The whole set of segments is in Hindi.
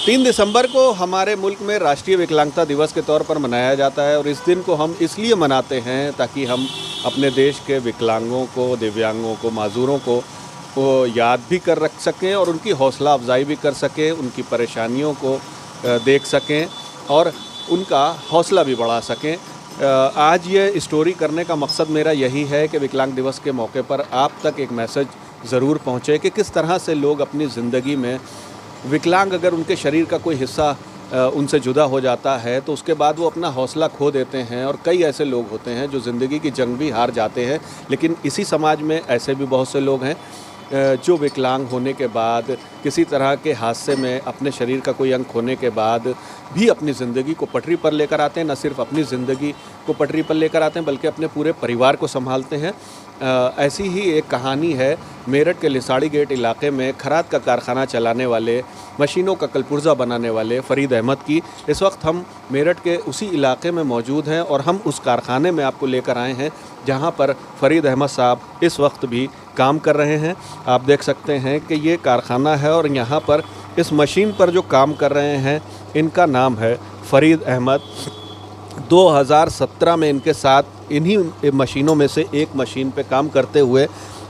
3 दिसंबर को हमारे मुल्क में राष्ट्रीय विकलांगता दिवस के तौर पर मनाया जाता है और इस दिन को हम इसलिए मनाते हैं ताकि हम अपने देश के विकलांगों को, दिव्यांगों को, माजूरों को याद भी कर रख सकें और उनकी हौसला अफजाई भी कर सकें, उनकी परेशानियों को देख सकें और उनका हौसला भी बढ़ा सकें। आज ये स्टोरी करने का मकसद मेरा यही है कि विकलांग दिवस के मौके पर आप तक एक मैसेज ज़रूर पहुँचे कि किस तरह से लोग अपनी ज़िंदगी में विकलांग अगर उनके शरीर का कोई हिस्सा उनसे जुदा हो जाता है तो उसके बाद वो अपना हौसला खो देते हैं और कई ऐसे लोग होते हैं जो ज़िंदगी की जंग भी हार जाते हैं। लेकिन इसी समाज में ऐसे भी बहुत से लोग हैं जो विकलांग होने के बाद किसी तरह के हादसे में अपने शरीर का कोई अंग खोने के बाद भी अपनी ज़िंदगी को पटरी पर लेकर आते हैं। न सिर्फ अपनी ज़िंदगी को पटरी पर लेकर आते हैं बल्कि अपने पूरे परिवार को संभालते हैं। ऐसी ही एक कहानी है मेरठ के लिसाड़ी गेट इलाके में खराद का कारखाना चलाने वाले, मशीनों का कलपुर्जा बनाने वाले फ़रीद अहमद की। इस वक्त हम मेरठ के उसी इलाके में मौजूद हैं और हम उस कारखाने में आपको लेकर आए हैं जहां पर फ़रीद अहमद साहब इस वक्त भी काम कर रहे हैं। आप देख सकते हैं कि ये कारखाना है और यहाँ पर इस मशीन पर जो काम कर रहे हैं इनका नाम है फ़रीद अहमद। 2017 में इनके साथ इन्हीं मशीनों में से एक मशीन पे काम करते हुए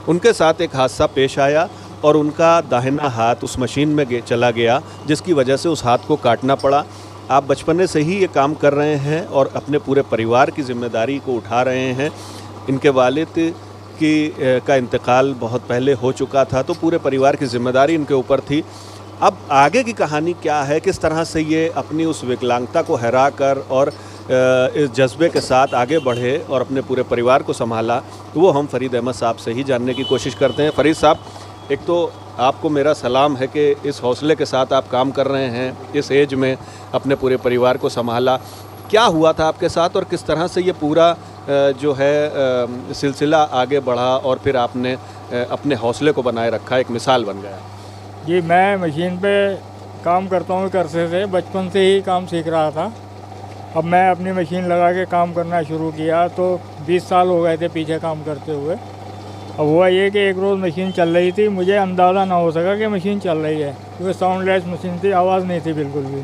उनके साथ एक हादसा पेश आया और उनका दाहिना हाथ उस मशीन में चला गया, जिसकी वजह से उस हाथ को काटना पड़ा। आप बचपने से ही ये काम कर रहे हैं और अपने पूरे परिवार की ज़िम्मेदारी को उठा रहे हैं। इनके वालिद का इंतकाल बहुत पहले हो चुका था तो पूरे परिवार की ज़िम्मेदारी इनके ऊपर थी। अब आगे की कहानी क्या है, किस तरह से ये अपनी उस विकलांगता को हरा कर और इस जज्बे के साथ आगे बढ़े और अपने पूरे परिवार को संभाला, तो वो हम फ़रीद अहमद साहब से ही जानने की कोशिश करते हैं। फ़रीद साहब, एक तो आपको मेरा सलाम है कि इस हौसले के साथ आप काम कर रहे हैं, इस एज में अपने पूरे परिवार को संभाला। क्या हुआ था आपके साथ और किस तरह से ये पूरा जो है सिलसिला आगे बढ़ा और फिर आपने अपने हौसले को बनाए रखा, एक मिसाल बन गया? जी, मैं मशीन पे काम करता हूँ करसे से, बचपन से ही काम सीख रहा था। अब मैं अपनी मशीन लगा के काम करना शुरू किया तो 20 साल हो गए थे पीछे काम करते हुए। अब हुआ ये कि एक रोज़ मशीन चल रही थी, मुझे अंदाज़ा ना हो सका कि मशीन चल रही है क्योंकि साउंडलेस मशीन थी, आवाज़ नहीं थी बिल्कुल भी।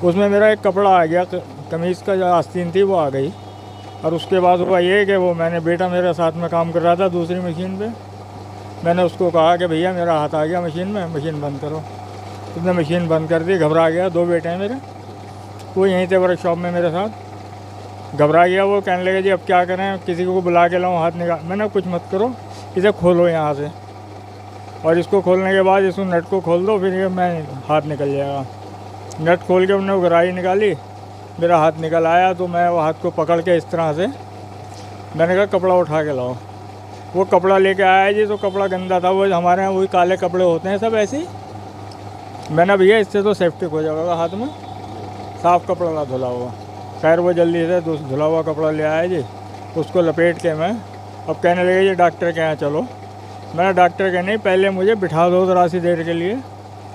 उसमें मेरा एक कपड़ा आ गया, कमीज़ का जो आस्तीन थी वो आ गई। और उसके बाद हुआ ये कि वो मैंने बेटा मेरे साथ में काम कर रहा था दूसरी मशीन पे, मैंने उसको कहा कि भैया मेरा हाथ आ गया मशीन में, मशीन बंद करो। उसने मशीन बंद कर दी, घबरा गया। 2 बेटे हैं मेरे, वो यहीं थे वर्कशॉप में मेरे साथ। घबरा गया वो, कहने लगे जी अब क्या करें, किसी को बुला के लाऊं, हाथ निकाल। मैंने कुछ मत करो, इसे खोलो यहाँ से और इसको खोलने के बाद इसको नट को खोल दो, फिर मैं हाथ निकल जाएगा। नट खोल के उन्होंने गराई निकाली, मेरा हाथ निकल आया तो मैं वो हाथ को पकड़ के इस तरह से मैंने कहा कपड़ा उठा के लाओ। वो कपड़ा लेके आया जी, तो कपड़ा गंदा था, वो हमारे यहाँ वही काले कपड़े होते हैं सब ऐसे ही। मैंने भैया इससे तो सेफ्टी हो जाएगा, हाथ में साफ़ कपड़ा ला धुला हुआ। खैर वो जल्दी से धुला हुआ कपड़ा ले आया जी, उसको लपेट के मैं अब कहने लगे जी डॉक्टर के यहाँ चलो। मैंने डॉक्टर के नहीं, पहले मुझे बिठा दो ज़रा सी देर के लिए,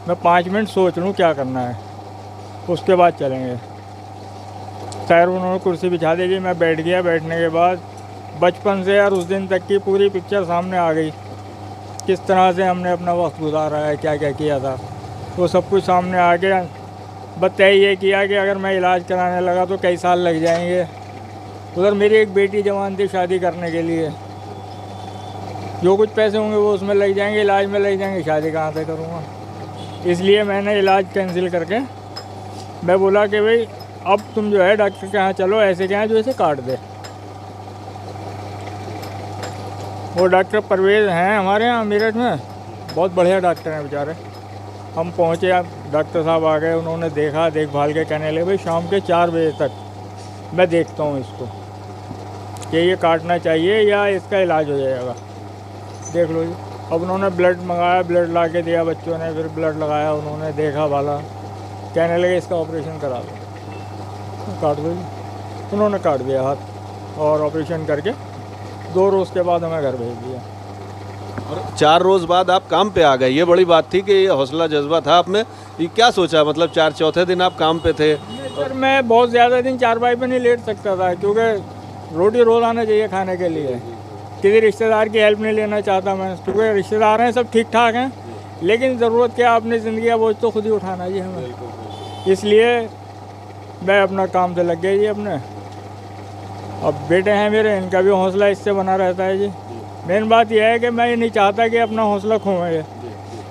मैं 5 मिनट सोच लूँ क्या करना है, उसके बाद चलेंगे। खैर उन्होंने कुर्सी बिछा दी जी, मैं बैठ गया। बैठने के बाद बचपन से और उस दिन तक की पूरी पिक्चर सामने आ गई, किस तरह से हमने अपना वक्त गुजारा है, क्या क्या किया था, वो सब कुछ सामने आ गया। बस ये किया कि अगर मैं इलाज कराने लगा तो कई साल लग जाएंगे। उधर मेरी एक बेटी जवान थी शादी करने के लिए, जो कुछ पैसे होंगे वो उसमें लग जाएंगे, इलाज में लग जाएंगे, शादी कहाँ से करूँगा। इसलिए मैंने इलाज कैंसिल करके मैं बोला कि भाई अब तुम जो है डॉक्टर के यहाँ चलो, ऐसे क्या है जो इसे काट दे। वो डॉक्टर परवेज़ हैं हमारे यहाँ मेरठ में, बहुत बढ़िया डॉक्टर हैं बेचारे। हम पहुँचे, डॉक्टर साहब आ गए, उन्होंने देखा, देखभाल के कहने लगे भाई शाम के 4 बजे तक मैं देखता हूँ इसको कि ये काटना चाहिए या इसका इलाज हो जाएगा, देख लो जी। अब उन्होंने ब्लड मंगाया, ब्लड ला के दिया बच्चों ने, फिर ब्लड लगाया, उन्होंने देखा भाला, कहने लगे इसका ऑपरेशन करा दो, काट दो जी। उन्होंने काट दिया हाथ और ऑपरेशन करके 2 रोज़ के बाद हमें घर भेज दिया। और 4 रोज़ बाद आप काम पे आ गए, ये बड़ी बात थी कि ये हौसला जज्बा था आपने। ये क्या सोचा, मतलब चौथे दिन आप काम पे थे? सर मैं बहुत ज़्यादा दिन चारपाई पे नहीं लेट सकता था क्योंकि रोटी रोज़ आना चाहिए खाने के लिए। किसी रिश्तेदार की हेल्प नहीं लेना चाहता मैं, क्योंकि रिश्तेदार हैं सब ठीक ठाक हैं, लेकिन ज़रूरत क्या, अपनी ज़िंदगी का बोझ तो खुद ही उठाना है जी हमें, इसलिए मैं अपना काम से लग गया जी अपने। अब बेटे हैं मेरे, इनका भी हौसला इससे बना रहता है जी। मेन बात यह है कि मैं ये नहीं चाहता कि अपना हौसला खोए,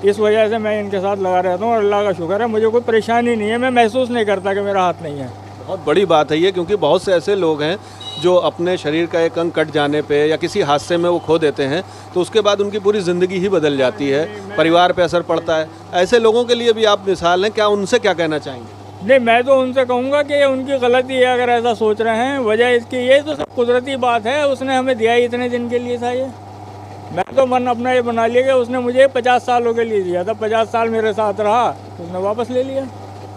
इस वजह से मैं इनके साथ लगा रहता हूँ और अल्लाह का शुक्र है मुझे कोई परेशानी नहीं है, मैं महसूस नहीं करता कि मेरा हाथ नहीं है। बहुत बड़ी बात है ये, क्योंकि बहुत से ऐसे लोग हैं जो अपने शरीर का एक अंग कट जाने पे या किसी हादसे में वो खो देते हैं तो उसके बाद उनकी पूरी ज़िंदगी ही बदल जाती है, परिवार पे असर पड़ता है। ऐसे लोगों के लिए भी आप मिसाल हैं, क्या उनसे क्या कहना चाहेंगे? नहीं, मैं तो उनसे कहूँगा कि उनकी गलती है अगर ऐसा सोच रहे हैं। वजह इसकी ये तो सब कुदरती बात है, उसने हमें दिया ही इतने दिन के लिए था। ये मैं तो मन अपना ये बना लिया कि उसने मुझे 50 सालों के लिए दिया था, 50 साल मेरे साथ रहा, उसने वापस ले लिया,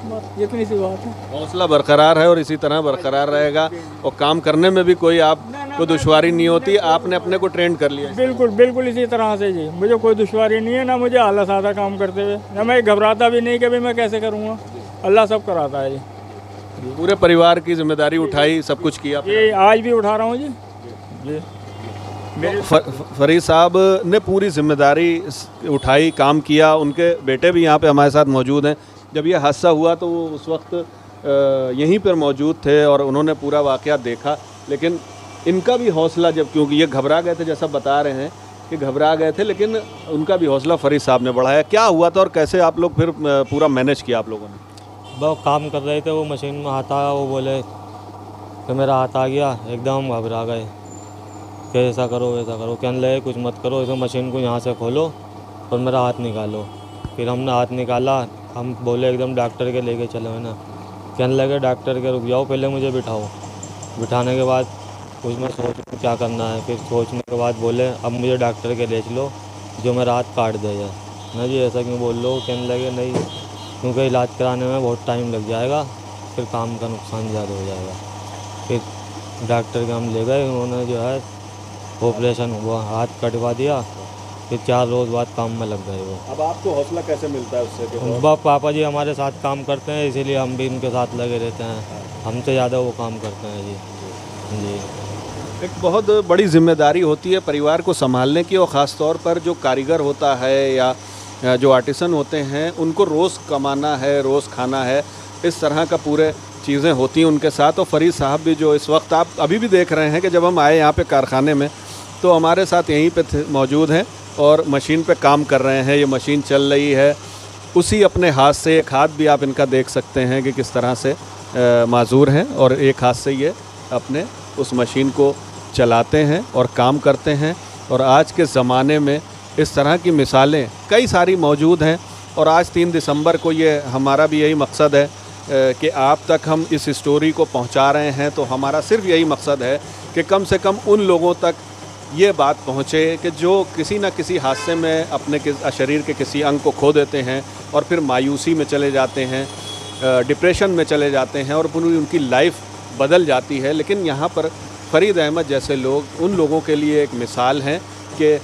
बस इतनी सी बात है। हौसला बरकरार है और इसी तरह बरकरार रहेगा और काम करने में भी कोई आपको दुश्वारी नहीं होती, आपने अपने को ट्रेंड कर लिया। बिल्कुल बिल्कुल इसी तरह से जी, मुझे कोई दुश्वारी नहीं है, ना मुझे आलस आता काम करते हुए, ना मैं घबराता भी नहीं कि भाई मैं कैसे करूँगा, अल्लाह सब कराता है जी। पूरे परिवार की जिम्मेदारी उठाई, सब कुछ किया। ये आज भी उठा रहा हूँ जी। जी फरीद साहब ने पूरी जिम्मेदारी उठाई, काम किया। उनके बेटे भी यहाँ पे हमारे साथ मौजूद हैं। जब ये हादसा हुआ तो वो उस वक्त यहीं पर मौजूद थे और उन्होंने पूरा वाक़या देखा, लेकिन इनका भी हौसला, जब क्योंकि ये घबरा गए थे, जैसा बता रहे हैं कि घबरा गए थे, लेकिन उनका भी हौसला फरीद साहब ने बढ़ाया। क्या हुआ था और कैसे आप लोग फिर पूरा मैनेज किया आप लोगों ने? वो काम कर रहे थे, वो मशीन में हाथ आया, वो बोले कि मेरा हाथ आ गया, एकदम घबरा गए कि ऐसा करो वैसा करो, कहने लगे कुछ मत करो, इस मशीन को यहाँ से खोलो और मेरा हाथ निकालो। फिर हमने हाथ निकाला, हम बोले एकदम डॉक्टर के लेके चलो, है ना। कहने लगे डॉक्टर के रुक जाओ, पहले मुझे बिठाओ। बिठाने के बाद उसमें सोचूं क्या करना है, फिर सोचने के बाद बोले अब मुझे डॉक्टर के ले चलो जो मेरा हाथ काट देगा। ना जी ऐसा क्यों बोल लो, कहने लगे नहीं, क्योंकि इलाज कराने में बहुत टाइम लग जाएगा, फिर काम का नुकसान ज़्यादा हो जाएगा। फिर डॉक्टर के हम ले गए, उन्होंने जो है ऑपरेशन हुआ, हाथ कटवा दिया, फिर 4 रोज़ बाद काम में लग गए वो। अब आपको हौसला कैसे मिलता है उससे? पापा जी हमारे साथ काम करते हैं, इसीलिए हम भी इनके साथ लगे रहते हैं, हमसे ज़्यादा वो काम करते हैं जी। जी एक बहुत बड़ी जिम्मेदारी होती है परिवार को संभालने की, और ख़ास तौर पर जो कारीगर होता है या जो आर्टिसन होते हैं उनको रोज़ कमाना है, रोज़ खाना है, इस तरह का पूरे चीज़ें होती हैं उनके साथ। और फरीद साहब भी जो इस वक्त आप अभी भी देख रहे हैं कि जब हम आए यहाँ पे कारखाने में तो हमारे साथ यहीं पे मौजूद हैं और मशीन पे काम कर रहे हैं। ये मशीन चल रही है, उसी अपने हाथ से, एक हाथ भी आप इनका देख सकते हैं कि किस तरह से माजूर हैं, और एक हाथ से ये अपने उस मशीन को चलाते हैं और काम करते हैं। और आज के ज़माने में इस तरह की मिसालें कई सारी मौजूद हैं, और आज 3 दिसंबर को ये हमारा भी यही मकसद है कि आप तक हम इस स्टोरी को पहुंचा रहे हैं। तो हमारा सिर्फ यही मकसद है कि कम से कम उन लोगों तक ये बात पहुंचे कि जो किसी न किसी हादसे में अपने शरीर के किसी अंग को खो देते हैं और फिर मायूसी में चले जाते हैं, डिप्रेशन में चले जाते हैं और पूरी उनकी लाइफ बदल जाती है। लेकिन यहाँ पर फरीद अहमद जैसे लोग उन लोगों के लिए एक मिसाल हैं कि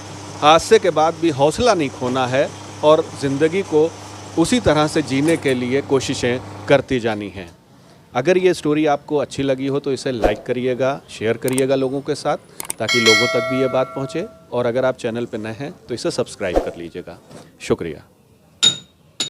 हादसे के बाद भी हौसला नहीं खोना है और ज़िंदगी को उसी तरह से जीने के लिए कोशिशें करती जानी हैं। अगर ये स्टोरी आपको अच्छी लगी हो तो इसे लाइक करिएगा, शेयर करिएगा लोगों के साथ, ताकि लोगों तक भी ये बात पहुँचे। और अगर आप चैनल पर नए हैं तो इसे सब्सक्राइब कर लीजिएगा। शुक्रिया।